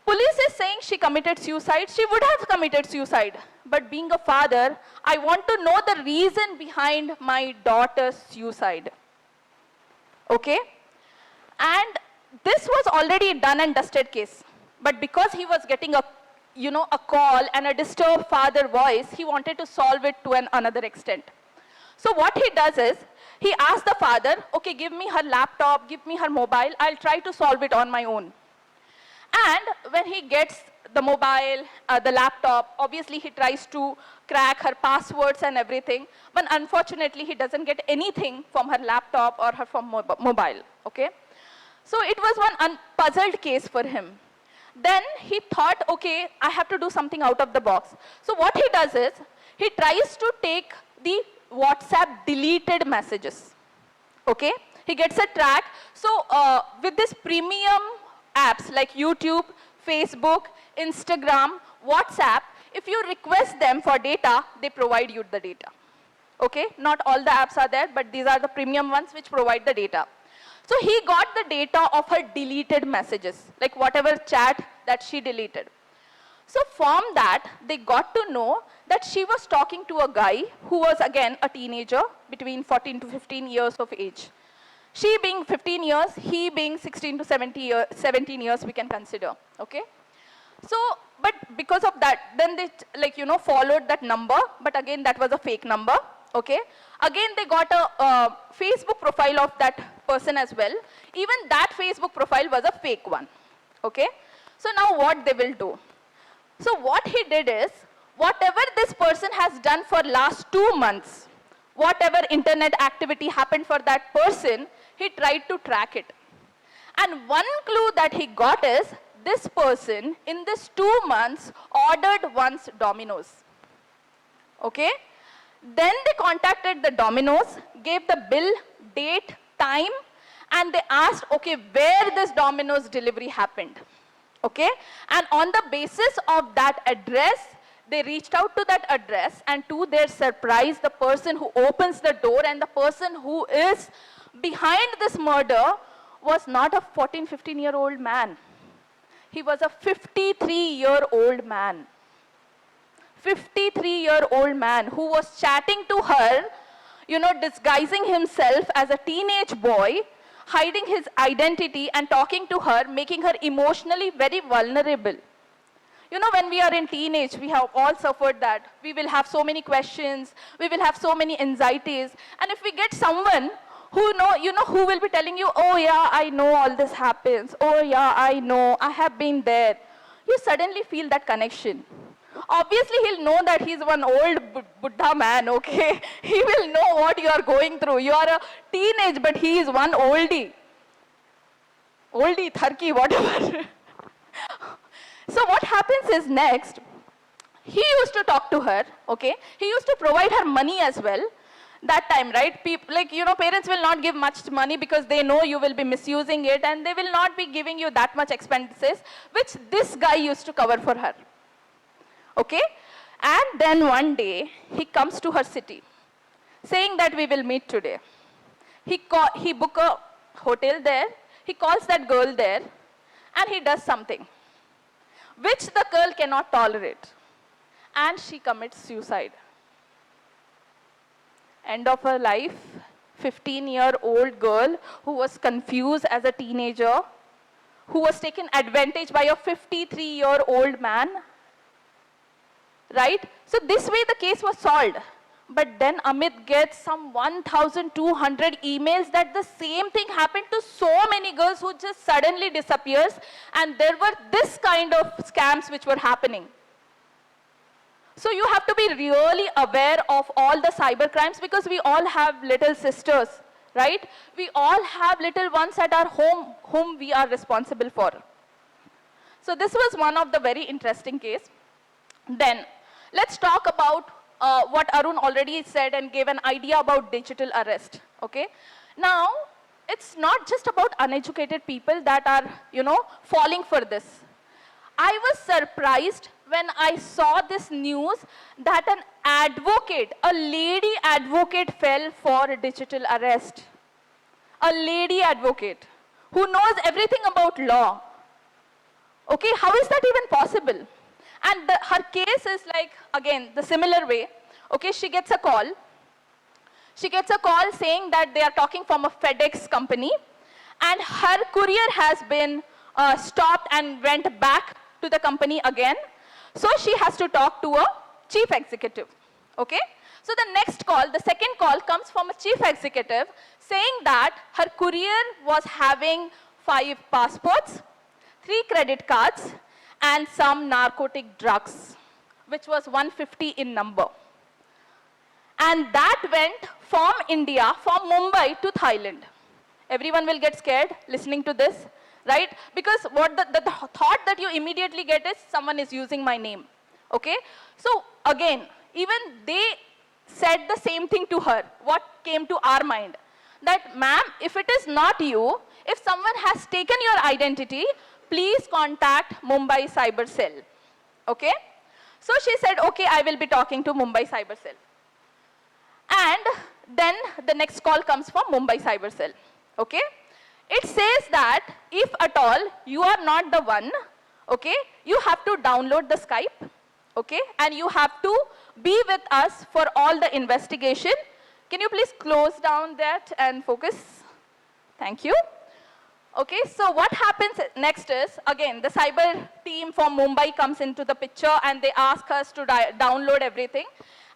Police is saying she committed suicide. She would have committed suicide. But being a father, I want to know the reason behind my daughter's suicide. Okay? And this was already a done and dusted case. But because he was getting a call and a disturbed father voice, he wanted to solve it to another extent. So what he does is, he asks the father, okay, give me her laptop, give me her mobile, I'll try to solve it on my own. And when he gets the mobile, the laptop, obviously he tries to crack her passwords and everything, but unfortunately he doesn't get anything from her laptop or her from mobile, okay? So it was one puzzled case for him. Then he thought, okay, I have to do something out of the box. So what he does is, he tries to take the WhatsApp deleted messages, okay? He gets a track. So with this premium apps like YouTube, Facebook, Instagram, WhatsApp, if you request them for data, they provide you the data. Okay? Not all the apps are there, but these are the premium ones which provide the data. So he got the data of her deleted messages, like whatever chat that she deleted. So from that, they got to know that she was talking to a guy who was again a teenager between 14 to 15 years of age. She being 15 years, he being 16 to 17 years, we can consider, okay? So, but because of that, then they followed that number, but again, that was a fake number, okay? Again, they got a Facebook profile of that person as well. Even that Facebook profile was a fake one, okay? So now what they will do? So what he did is, whatever this person has done for last 2 months, whatever internet activity happened for that person, he tried to track it. And one clue that he got is, this person in this 2 months ordered once Domino's. Okay? Then they contacted the Domino's, gave the bill, date, time, and they asked, okay, where this Domino's delivery happened. Okay? And on the basis of that address, they reached out to that address, and to their surprise, the person who opens the door and the person who is behind this murder was not a 14, 15-year-old man. He was a 53-year-old man. 53-year-old man who was chatting to her, disguising himself as a teenage boy, hiding his identity and talking to her, making her emotionally very vulnerable. When we are in teenage, we have all suffered that. We will have so many questions, we will have so many anxieties, and if we get someone who will be telling you, oh yeah, I know all this happens, oh yeah, I know, I have been there, you suddenly feel that connection. obviously he'll know that he's one old Buddha man, okay? He will know what you are going through. You are a teenage, but he is one oldie. Oldie, tharki, whatever. So what happens is next, he used to talk to her, okay? He used to provide her money as well. That time, right? People, like, you know, parents will not give much money because they know you will be misusing it and they will not be giving you that much expenses, which this guy used to cover for her. Okay? And then one day, he comes to her city, saying that we will meet today. He book a hotel there, he calls that girl there, and he does something, which the girl cannot tolerate. And she commits suicide. End of her life, 15-year-old girl who was confused as a teenager, who was taken advantage by a 53-year-old man, right? So this way the case was solved. But then Amit gets some 1,200 emails that the same thing happened to so many girls who just suddenly disappears, and there were this kind of scams which were happening. So you have to be really aware of all the cyber crimes, because we all have little sisters, right? We all have little ones at our home whom we are responsible for. So this was one of the very interesting case. Then let's talk about what Arun already said and gave an idea about digital arrest, okay? Now, it's not just about uneducated people that are, you know, falling for this. I was surprised when I saw this news that an advocate, a lady advocate, fell for digital arrest. A lady advocate who knows everything about law. Okay, how is that even possible? And her case is like, again, the similar way. Okay, she gets a call. She gets a call saying that they are talking from a FedEx company, and her courier has been stopped and went back to the company again. So she has to talk to a chief executive, okay? So the next call, the second call comes from a chief executive saying that her courier was having 5 passports, 3 credit cards, and some narcotic drugs, which was 150 in number. And that went from India, from Mumbai to Thailand. Everyone will get scared listening to this, right? Because what the thought that you immediately get is someone is using my name, okay? So again, even they said the same thing to her. What came to our mind? That, ma'am, if it is not you, if someone has taken your identity, please contact Mumbai Cyber Cell, okay? So she said, okay, I will be talking to Mumbai Cyber Cell. And then the next call comes from Mumbai Cyber Cell, okay? It says that if at all you are not the one, okay, you have to download the Skype, okay, and you have to be with us for all the investigation. Can you please close down that and focus? Thank you. Okay, so what happens next is, again, the cyber team from Mumbai comes into the picture and they ask us to download everything.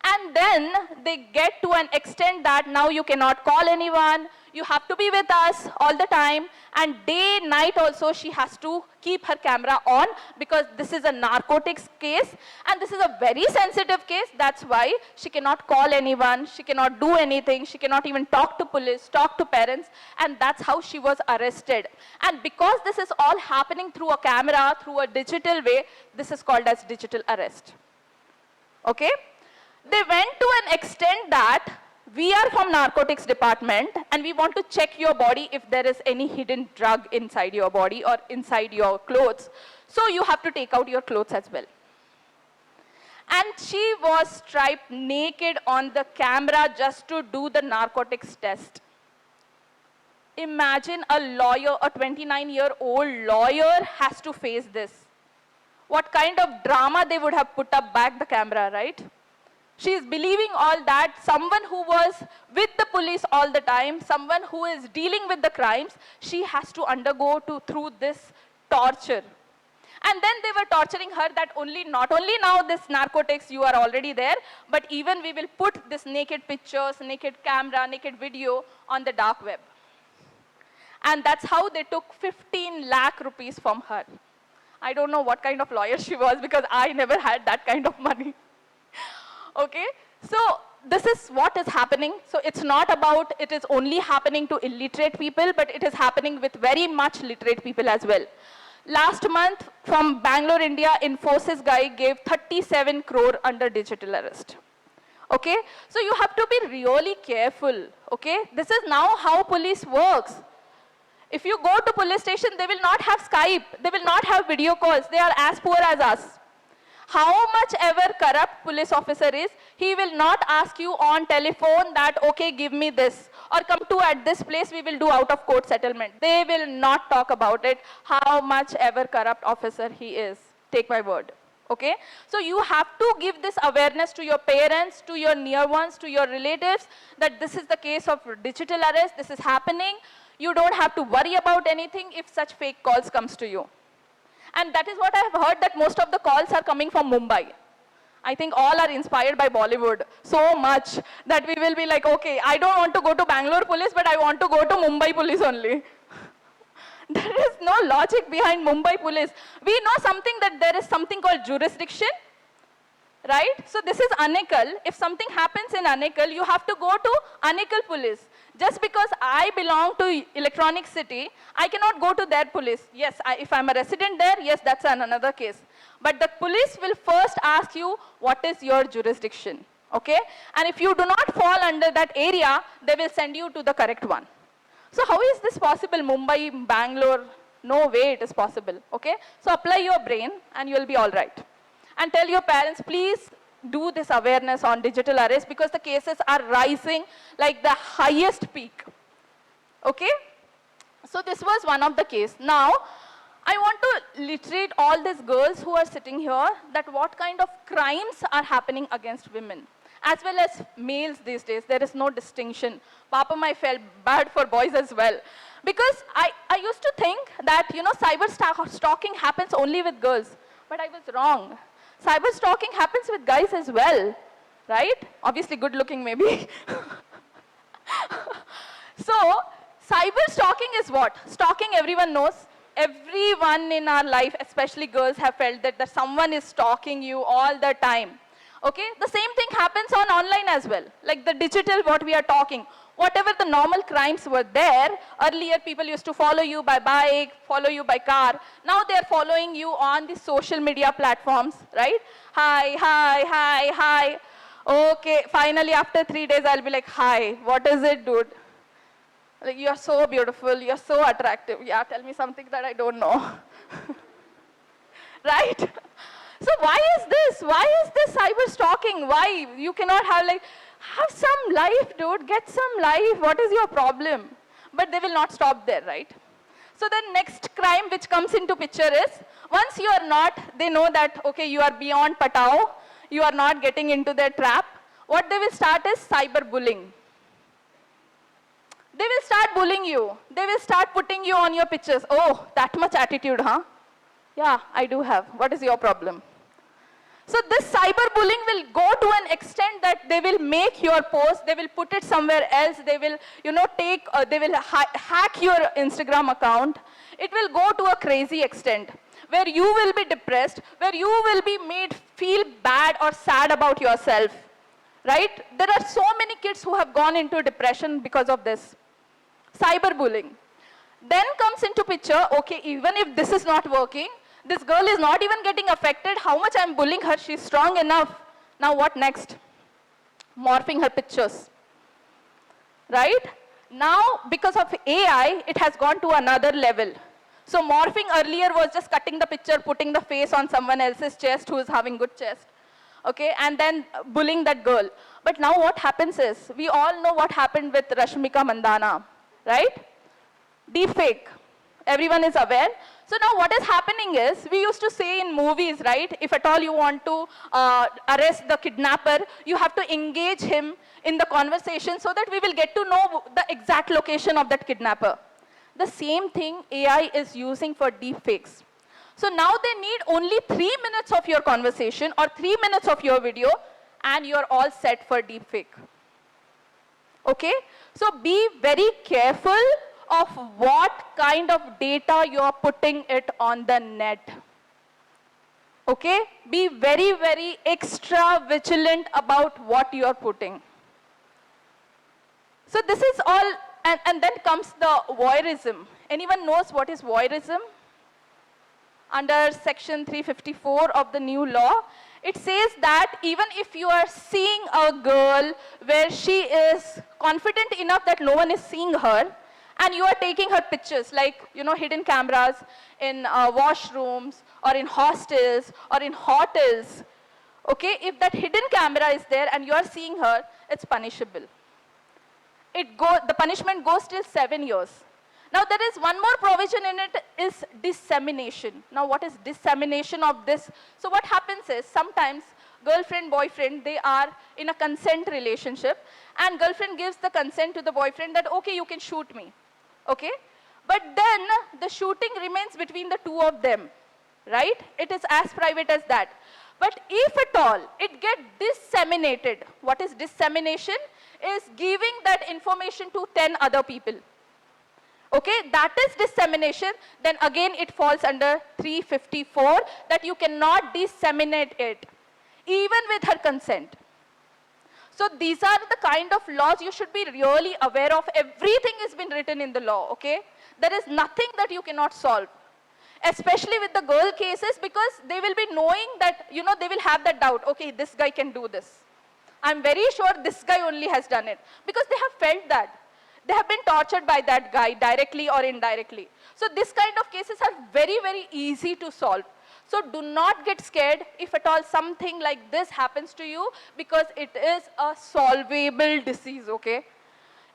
And then they get to an extent that now you cannot call anyone, you have to be with us all the time, and day, night also she has to keep her camera on, because this is a narcotics case and this is a very sensitive case. That's why she cannot call anyone, she cannot do anything, she cannot even talk to police, talk to parents, and that's how she was arrested. And because this is all happening through a camera, through a digital way, this is called as digital arrest. Okay? They went to an extent that we are from narcotics department and we want to check your body if there is any hidden drug inside your body or inside your clothes. So you have to take out your clothes as well. And she was stripped naked on the camera just to do the narcotics test. Imagine a lawyer, a 29-year-old lawyer has to face this. What kind of drama they would have put up back the camera, right? She is believing all that. Someone who was with the police all the time, someone who is dealing with the crimes, she has to undergo through this torture. And then they were torturing her that not only now this narcotics, you are already there, but even we will put this naked pictures, naked camera, naked video on the dark web. And that's how they took 15 lakh rupees from her. I don't know what kind of lawyer she was because I never had that kind of money. Okay, so this is what is happening. So it's not about it is only happening to illiterate people, but it is happening with very much literate people as well. Last month from Bangalore, India, Infosys guy gave 37 crore under digital arrest. Okay, so you have to be really careful. Okay, this is now how police works. If you go to police station, they will not have Skype, they will not have video calls, they are as poor as us. How much ever corrupt police officer is, he will not ask you on telephone that, okay, give me this, or come to at this place, we will do out of court settlement. They will not talk about it, how much ever corrupt officer he is. Take my word. Okay? So you have to give this awareness to your parents, to your near ones, to your relatives, that this is the case of digital arrest, this is happening. You don't have to worry about anything if such fake calls comes to you. And that is what I have heard, that most of the calls are coming from Mumbai. I think all are inspired by Bollywood so much that we will be like, okay, I don't want to go to Bangalore police, but I want to go to Mumbai police only. There is no logic behind Mumbai police. We know something that there is something called jurisdiction, right? So this is Anekal. If something happens in Anekal, you have to go to Anekal police. Just because I belong to Electronic City, I cannot go to their police. Yes, if I'm a resident there, yes, that's another case. But the police will first ask you, what is your jurisdiction? Okay? And if you do not fall under that area, they will send you to the correct one. So how is this possible? Mumbai, Bangalore? No way it is possible. Okay? So apply your brain and you'll be all right. And tell your parents, please do this awareness on digital arrest because the cases are rising like the highest peak. Okay? So this was one of the case. Now, I want to literate all these girls who are sitting here that what kind of crimes are happening against women, as well as males these days. There is no distinction. Papa, I felt bad for boys as well. Because I used to think that, cyber stalking happens only with girls. But I was wrong. Cyber stalking happens with guys as well, right? Obviously good looking maybe. So, cyber stalking is what? Stalking, everyone knows. Everyone in our life, especially girls, have felt that someone is stalking you all the time. Okay? The same thing happens on online as well. Like the digital, what we are talking. Whatever the normal crimes were there, earlier people used to follow you by bike, follow you by car. Now they are following you on the social media platforms, right? Hi, hi, hi, hi. Okay, finally after 3 days I'll be like, hi, what is it, dude? Like, you're so beautiful, you're so attractive. Yeah, tell me something that I don't know. Right? So why is this? Why is this cyber stalking? Why? You cannot have some life, dude. Get some life. What is your problem? But they will not stop there, right? So the next crime which comes into picture is, once you are not, they know that, okay, you are beyond Patao, you are not getting into their trap. What they will start is cyberbullying. They will start bullying you. They will start putting you on your pictures. Oh, that much attitude, huh? Yeah, I do have. What is your problem? So this cyberbullying will go to an extent that they will make your post, they will put it somewhere else, they will, they will hack your Instagram account. It will go to a crazy extent where you will be depressed, where you will be made feel bad or sad about yourself, right? There are so many kids who have gone into depression because of this. Cyberbullying. Then comes into picture, okay, even if this is not working, this girl is not even getting affected. How much I'm bullying her, she's strong enough. Now what next? Morphing her pictures. Right? Now, because of AI, it has gone to another level. So morphing earlier was just cutting the picture, putting the face on someone else's chest who is having good chest. Okay, and then bullying that girl. But now what happens is, we all know what happened with Rashmika Mandana, right? Deepfake. Everyone is aware. So now what is happening is, we used to say in movies, right, if at all you want to arrest the kidnapper, you have to engage him in the conversation so that we will get to know the exact location of that kidnapper. The same thing AI is using for deepfakes. So now they need only 3 minutes of your conversation or 3 minutes of your video and you're all set for deepfake. Okay? So be very careful of what kind of data you are putting it on the net. Okay? Be very, very extra vigilant about what you are putting. So this is all, and then comes the voyeurism. Anyone knows what is voyeurism? Under section 354 of the new law, it says that even if you are seeing a girl where she is confident enough that no one is seeing her, and you are taking her pictures, like, you know, hidden cameras in washrooms or in hostels or in hotels, okay, if that hidden camera is there and you are seeing her, it's punishable. The punishment goes till 7 years. Now there is one more provision in it, is dissemination. Now what is dissemination of this? So what happens is, sometimes girlfriend, boyfriend, they are in a consent relationship, and girlfriend gives the consent to the boyfriend that, okay, you can shoot me, okay? But then the shooting remains between the two of them, right? It is as private as that. But if at all it gets disseminated, what is dissemination? Is giving that information to 10 other people. Okay, that is dissemination. Then again it falls under 354, that you cannot disseminate it, even with her consent. So these are the kind of laws you should be really aware of. Everything has been written in the law, okay? There is nothing that you cannot solve. Especially with the girl cases, because they will be knowing that, you know, they will have that doubt, okay, this guy can do this. I'm very sure this guy only has done it, because they have felt that. They have been tortured by that guy directly or indirectly. So this kind of cases are very, very easy to solve. So do not get scared if at all something like this happens to you, because it is a solvable disease, okay?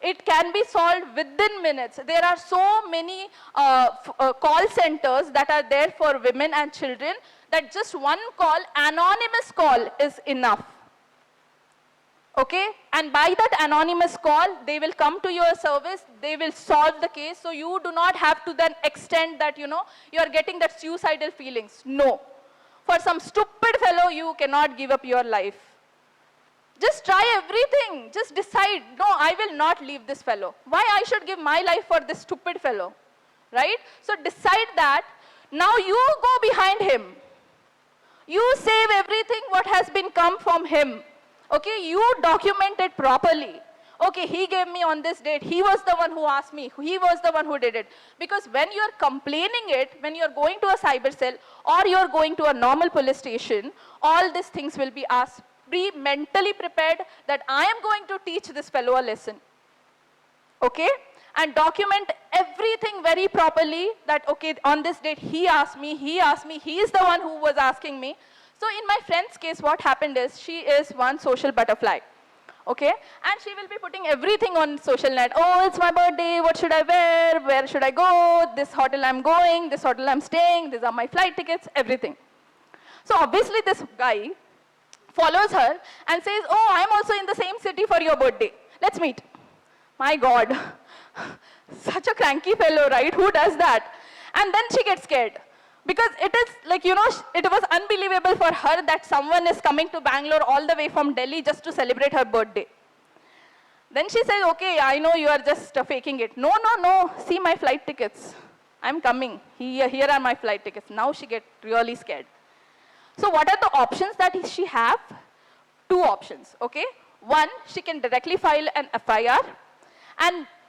It can be solved within minutes. There are so many call centers that are there for women and children, that just one call, anonymous call, is enough. Okay? And by that anonymous call, they will come to your service, they will solve the case, so you do not have to then extend that, you know, you are getting that suicidal feelings. No. For some stupid fellow, you cannot give up your life. Just try everything. Just decide, no, I will not leave this fellow. Why I should give my life for this stupid fellow? Right? So decide that. Now you go behind him. You save everything what has been come from him. Okay, you document it properly. Okay, he gave me on this date. He was the one who asked me. He was the one who did it. Because when you are complaining it, when you are going to a cyber cell or you are going to a normal police station, all these things will be asked. Be mentally prepared that I am going to teach this fellow a lesson. Okay? And document everything very properly, that, okay, on this date, he asked me, he is the one who was asking me. So in my friend's case, what happened is, she is one social butterfly. Okay? And she will be putting everything on social net. Oh, it's my birthday, what should I wear? Where should I go? This hotel I'm going, this hotel I'm staying, these are my flight tickets, everything. So obviously this guy follows her and says, oh, I'm also in the same city for your birthday. Let's meet. My God. Such a cranky fellow, right? Who does that? And then she gets scared. Because it is like, you know, it was unbelievable for her that someone is coming to Bangalore all the way from Delhi just to celebrate her birthday. Then she says, okay, I know you are just faking it. No, no, no. See my flight tickets. I'm coming. Here are my flight tickets. Now she gets really scared. So what are the options that she have? Two options, okay? One, she can directly file an FIR.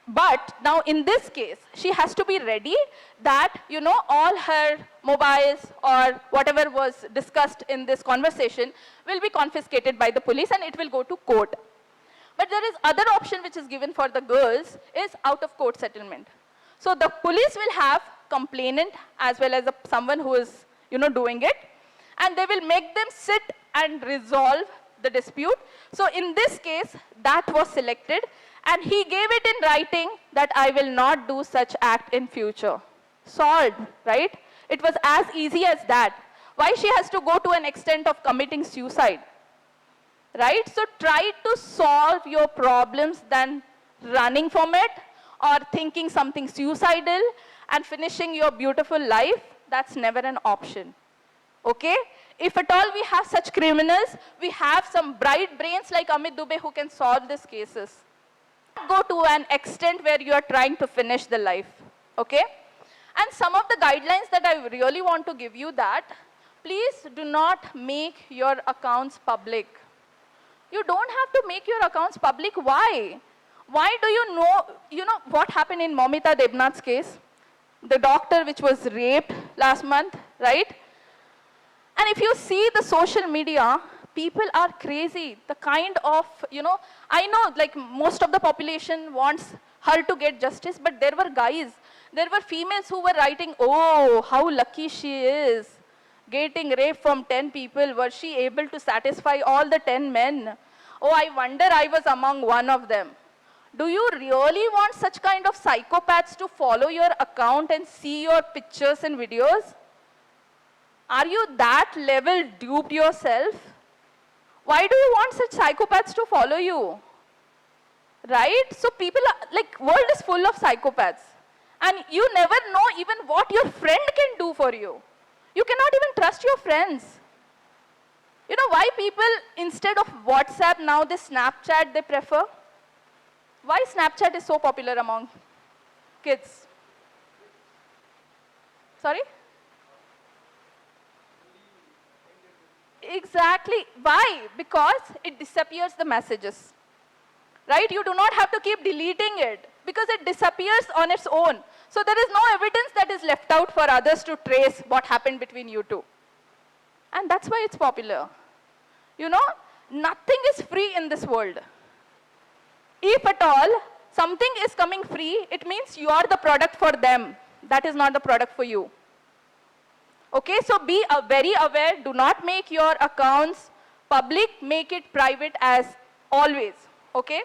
But now in this case, she has to be ready that, you know, all her mobiles or whatever was discussed in this conversation will be confiscated by the police and it will go to court. But there is other option which is given for the girls, is out of court settlement. So the police will have complainant as well as someone who is, you know, doing it, and they will make them sit and resolve the dispute. So in this case, that was selected, and he gave it in writing that I will not do such act in future. Solved, right? It was as easy as that. Why she has to go to an extent of committing suicide? Right? So try to solve your problems than running from it or thinking something suicidal and finishing your beautiful life. That's never an option. Okay? If at all we have such criminals, we have some bright brains like Amit Dubey who can solve these cases. Go to an extent where you are trying to finish the life. Okay? And some of the guidelines that I really want to give you, that please do not make your accounts public. You don't have to make your accounts public. Why? Why do you know what happened in Momita Debnath's case? The doctor which was raped last month, right? And if you see the social media, people are crazy. The kind of, I know like most of the population wants her to get justice, but there were guys, there were females who were writing, oh, how lucky she is. Getting raped from 10 people, was she able to satisfy all the 10 men? Oh, I wonder I was among one of them. Do you really want such kind of psychopaths to follow your account and see your pictures and videos? Are you that level duped yourself? Why do you want such psychopaths to follow you? Right? So people are, like, world is full of psychopaths. And you never know even what your friend can do for you. You cannot even trust your friends. You know why people, instead of WhatsApp, now they Snapchat they prefer? Why Snapchat is so popular among kids? Sorry? Exactly. Why? Because it disappears the messages. Right? You do not have to keep deleting it because it disappears on its own. So there is no evidence that is left out for others to trace what happened between you two. And that's why it's popular. You know, nothing is free in this world. If at all something is coming free, it means you are the product for them. That is not the product for you. Okay, so be very aware. Do not make your accounts public. Make it private as always. Okay?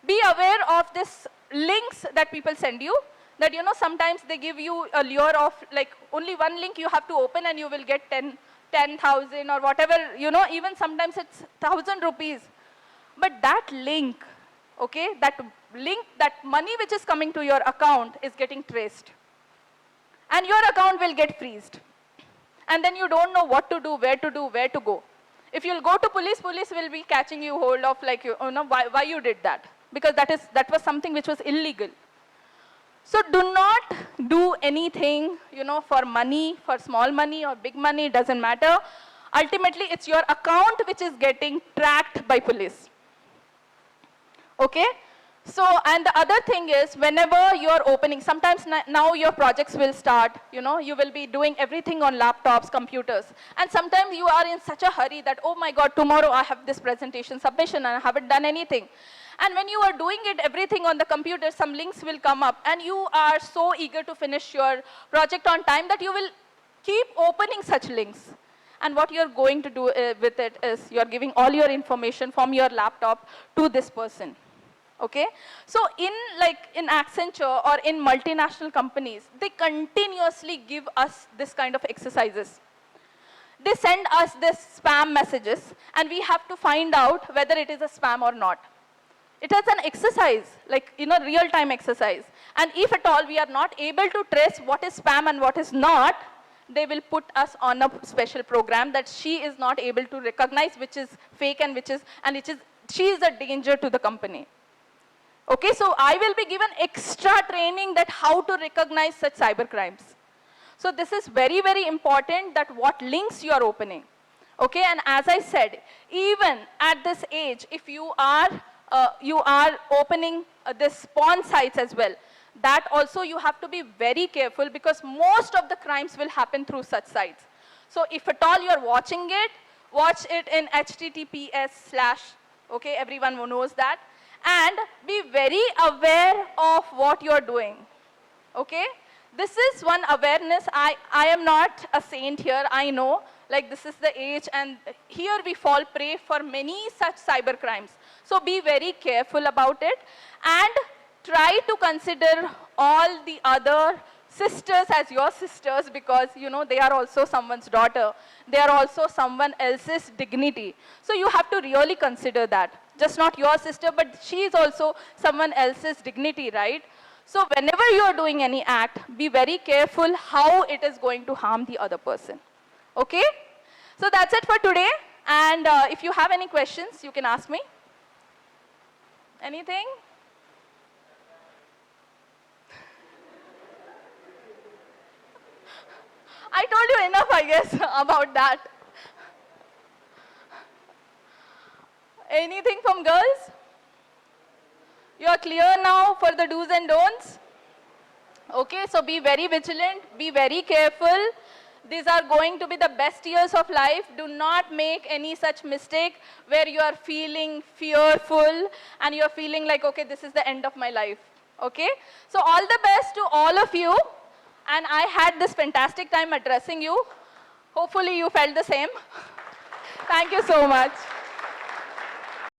Be aware of this links that people send you. That, you know, sometimes they give you a lure of like only one link you have to open and you will get 10,000 or whatever, you know, even sometimes it's 1,000 rupees. But that link, okay, that link, that money which is coming to your account is getting traced. And your account will get freezed. And then you don't know what to do, where to go. If you'll go to police, police will be catching you hold of like, you know, why you did that. Because that was something which was illegal. So do not do anything, you know, for money, for small money or big money, doesn't matter. Ultimately, it's your account which is getting tracked by police. Okay? So, and the other thing is, whenever you're opening, sometimes now your projects will start, you know, you will be doing everything on laptops, computers. And sometimes you are in such a hurry that, oh my God, tomorrow I have this presentation submission and I haven't done anything. And when you are doing it, everything on the computer, some links will come up and you are so eager to finish your project on time that you will keep opening such links. And what you're going to do with it is you're giving all your information from your laptop to this person. Okay? So in Accenture or in multinational companies, they continuously give us this kind of exercises. They send us this spam messages and we have to find out whether it is a spam or not. It is an exercise, like, you know, real-time exercise. And if at all we are not able to trace what is spam and what is not, they will put us on a special program that she is not able to recognize which is fake and she is a danger to the company. Okay, so I will be given extra training that how to recognize such cyber crimes. So this is very, very important that what links you are opening. Okay, and as I said, even at this age, if you are opening this porn sites as well, that also you have to be very careful because most of the crimes will happen through such sites. So if at all you're watching it, watch it in https/, okay, everyone who knows that. And be very aware of what you're doing, okay? This is one awareness. I am not a saint here, I know. Like, this is the age, and here we fall prey for many such cyber crimes. So be very careful about it, and try to consider all the other sisters as your sisters because, you know, they are also someone's daughter. They are also someone else's dignity. So you have to really consider that. Just not your sister, but she is also someone else's dignity, right? So whenever you are doing any act, be very careful how it is going to harm the other person. Okay? So that's it for today. And if you have any questions, you can ask me. Anything? I told you enough, I guess, about that. Anything from girls? You are clear now for the do's and don'ts? Okay, so be very vigilant, be very careful. These are going to be the best years of life. Do not make any such mistake where you are feeling fearful and you are feeling like, okay, this is the end of my life. Okay? So all the best to all of you. And I had this fantastic time addressing you. Hopefully you felt the same. Thank you so much.